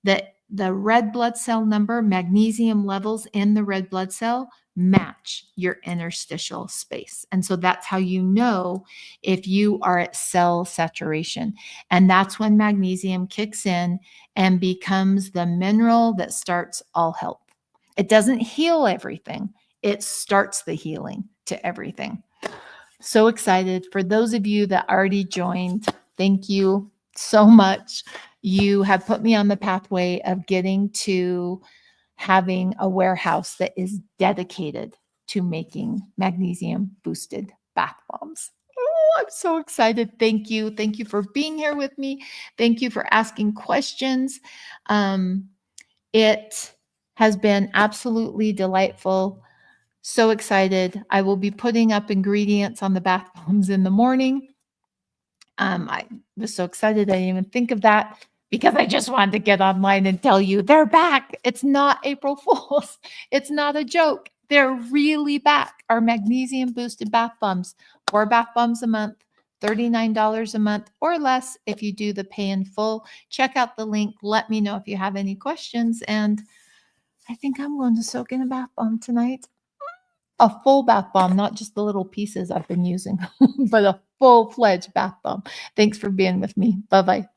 the red blood cell number, magnesium levels in the red blood cell match your interstitial space. And so that's how you know if you are at cell saturation. And that's when magnesium kicks in and becomes the mineral that starts all health. It doesn't heal everything, it starts the healing to everything. So excited. For those of you that already joined, thank you so much. You have put me on the pathway of getting to having a warehouse that is dedicated to making magnesium boosted bath bombs. Oh, I'm so excited. Thank you. Thank you for being here with me. Thank you for asking questions. It has been absolutely delightful. So excited. I will be putting up ingredients on the bath bombs in the morning. I was so excited I didn't even think of that, because I just wanted to get online and tell you they're back. It's not April Fool's. It's not a joke. They're really back. Our magnesium boosted bath bombs, 4 bath bombs a month, $39 a month or less if you do the pay in full. Check out the link. Let me know if you have any questions. And I think I'm going to soak in a bath bomb tonight. A full bath bomb, not just the little pieces I've been using, but a full-fledged bath bomb. Thanks for being with me. Bye-bye.